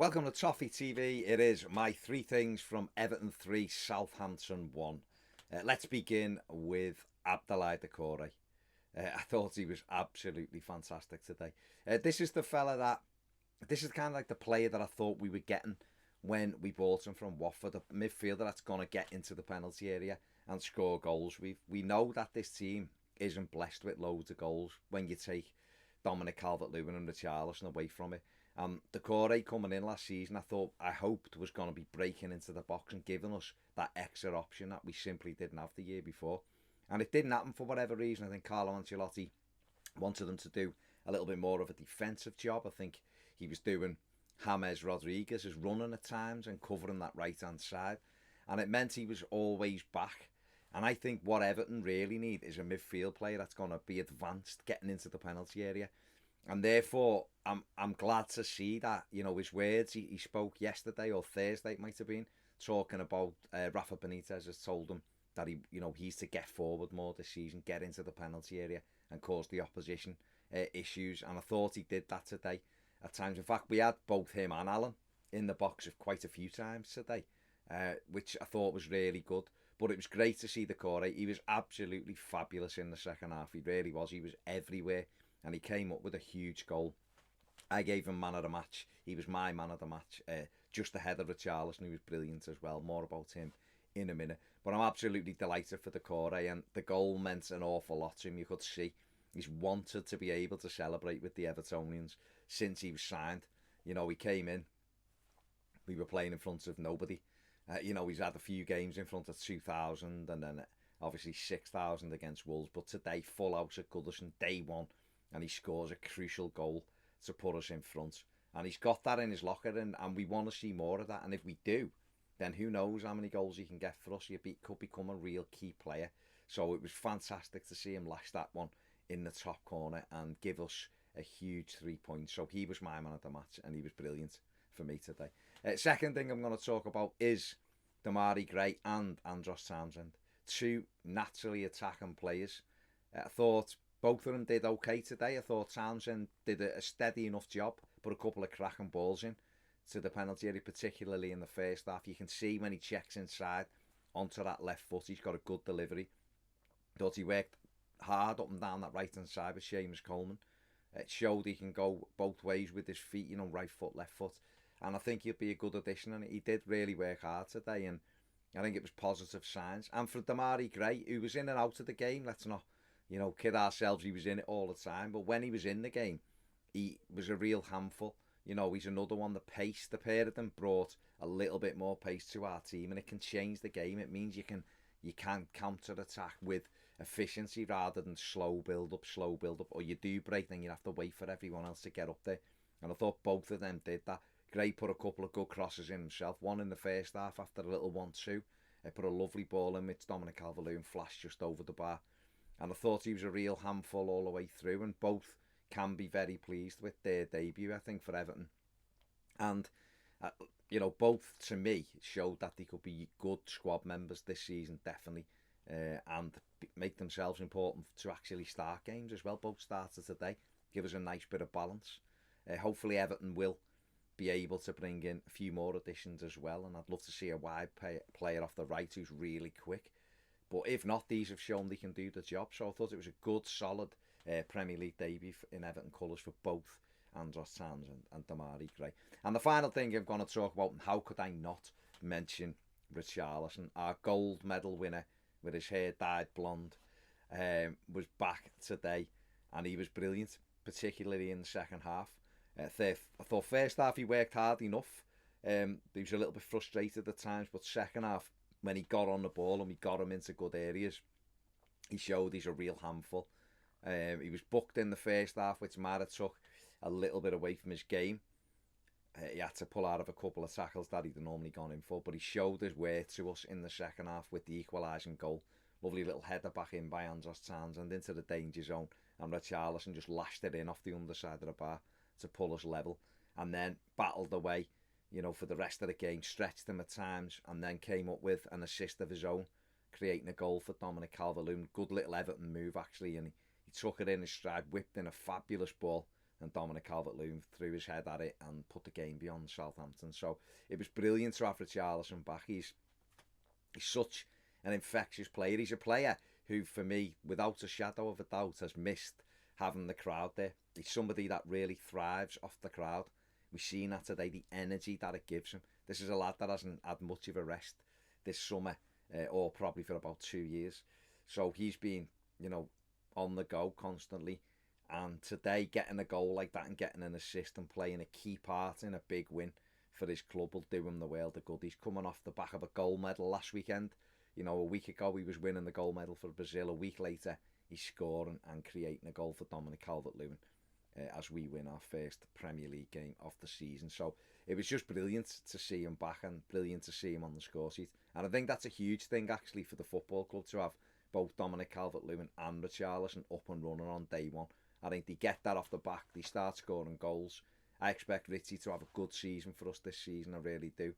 Welcome to Toffee TV. It is my three things from Everton 3, Southampton 1. Let's begin with Abdoulaye Doucouré. I thought he was absolutely fantastic today. This is the fella this is kind of like the player that I thought we were getting when we bought him from Watford, a midfielder that's going to get into the penalty area and score goals. We know that this team isn't blessed with loads of goals when you take Dominic, Calvert-Lewin and Richarlison away from it. Doucouré coming in last season, I hoped was going to be breaking into the box and giving us that extra option that we simply didn't have the year before. And it didn't happen for whatever reason. I think Carlo Ancelotti wanted them to do a little bit more of a defensive job. I think he was doing James Rodriguez's running at times and covering that right-hand side. And it meant he was always back. And I think what Everton really need is a midfield player that's going to be advanced, getting into the penalty area. And therefore, I'm glad to see that, his words he spoke yesterday or Thursday, it might have been, talking about Rafa Benitez has told him that he's to get forward more this season, get into the penalty area and cause the opposition issues. And I thought he did that today at times. In fact, we had both him and Alan in the box of quite a few times today, which I thought was really good. But it was great to see Doucouré. He was absolutely fabulous in the second half. He really was. He was everywhere. And he came up with a huge goal. I gave him man of the match. He was my man of the match, just ahead of Richarlison, who was brilliant as well. More about him in a minute. But I'm absolutely delighted for Doucouré, and the goal meant an awful lot to him. You could see he's wanted to be able to celebrate with the Evertonians since he was signed. He came in, we were playing in front of nobody. He's had a few games in front of 2,000 and then obviously 6,000 against Wolves. But today, full house at Goodison, day one. And he scores a crucial goal to put us in front. And he's got that in his locker, and we want to see more of that. And if we do, then who knows how many goals he can get for us. He could become a real key player. So it was fantastic to see him lash that one in the top corner and give us a huge 3 points. So he was my man of the match, and he was brilliant for me today. Second thing I'm going to talk about is Demarai Gray and Andros Townsend. Two naturally attacking players. I thought both of them did okay today. I thought Townsend did a steady enough job, put a couple of cracking balls in to the penalty area, particularly in the first half. You can see when he checks inside onto that left foot, he's got a good delivery. Thought he worked hard up and down that right-hand side with Seamus Coleman. It showed he can go both ways with his feet, right foot, left foot. And I think he'll be a good addition, and he did really work hard today, and I think it was positive signs. And for Demarai Gray, who was in and out of the game, let's not kid ourselves, he was in it all the time. But when he was in the game, he was a real handful. He's another one. The pace, the pair of them brought a little bit more pace to our team, and it can change the game. It means you can counter-attack with efficiency rather than slow build-up, or you do break, then you have to wait for everyone else to get up there. And I thought both of them did that. Gray put a couple of good crosses in himself, one in the first half after a little 1-2. He put a lovely ball in which Dominic Calvert-Lewin flashed just over the bar. And I thought he was a real handful all the way through, and both can be very pleased with their debut, I think, for Everton. And, both, to me, showed that they could be good squad members this season, definitely, and make themselves important to actually start games as well. Both started today, give us a nice bit of balance. Hopefully Everton will be able to bring in a few more additions as well, and I'd love to see a wide player off the right who's really quick. But if not, these have shown they can do the job. So I thought it was a good, solid Premier League debut in Everton colours for both Andros Townsend and Demarai Gray. And the final thing I'm going to talk about, and how could I not mention Richarlison, our gold medal winner with his hair dyed blonde, was back today, and he was brilliant, particularly in the second half. I thought first half he worked hard enough. He was a little bit frustrated at times, but second half, when he got on the ball and we got him into good areas, he showed he's a real handful. He was booked in the first half, which might have took a little bit away from his game. He had to pull out of a couple of tackles that he'd normally gone in for, but he showed his worth to us in the second half with the equalising goal. Lovely little header back in by Andros Townsend into the danger zone, and Richarlison just lashed it in off the underside of the bar to pull us level, and then battled away for the rest of the game, stretched him at times, and then came up with an assist of his own, creating a goal for Dominic Calvert-Lewin. Good little Everton move, actually, and he took it in his stride, whipped in a fabulous ball, and Dominic Calvert-Lewin threw his head at it and put the game beyond Southampton. So it was brilliant to have Richarlison back. He's such an infectious player. He's a player who, for me, without a shadow of a doubt, has missed having the crowd there. He's somebody that really thrives off the crowd. We've seen that today, the energy that it gives him. This is a lad that hasn't had much of a rest this summer, or probably for about 2 years. So he's been, on the go constantly. And today, getting a goal like that and getting an assist and playing a key part in a big win for his club will do him the world of good. He's coming off the back of a gold medal last weekend. A week ago he was winning the gold medal for Brazil. A week later he's scoring and creating a goal for Dominic Calvert-Lewin as we win our first Premier League game of the season. So it was just brilliant to see him back and brilliant to see him on the score sheet. And I think that's a huge thing actually for the football club, to have both Dominic Calvert-Lewin and Richarlison up and running on day one. I think they get that off the back, they start scoring goals. I expect Richie to have a good season for us this season, I really do.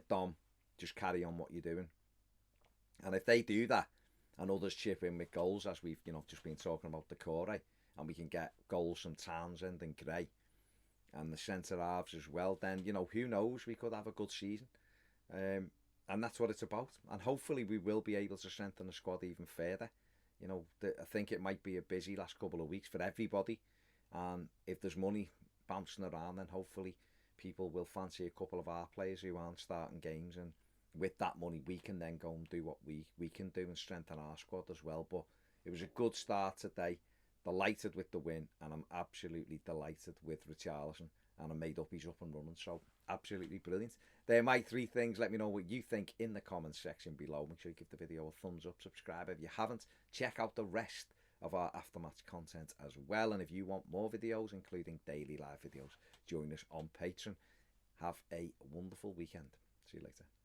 Dom, just carry on what you're doing. And if they do that and others chip in with goals, as we've just been talking about Doucoure, and we can get goals from Townsend and Gray and the centre halves as well, then who knows, we could have a good season. And that's what it's about. And hopefully we will be able to strengthen the squad even further. I think it might be a busy last couple of weeks for everybody, and if there's money bouncing around, then hopefully people will fancy a couple of our players who aren't starting games, and with that money we can then go and do what we can do and strengthen our squad as well. But it was a good start today, delighted with the win, and I'm absolutely delighted with Richarlison, and I'm made up he's up and running, so absolutely brilliant. They're my 3 things. Let me know what you think in the comments section below. Make sure you give the video a thumbs up, subscribe if you haven't, check out the rest of our aftermatch content as well, and if you want more videos including daily live videos, join us on Patreon. Have a wonderful weekend. See you later.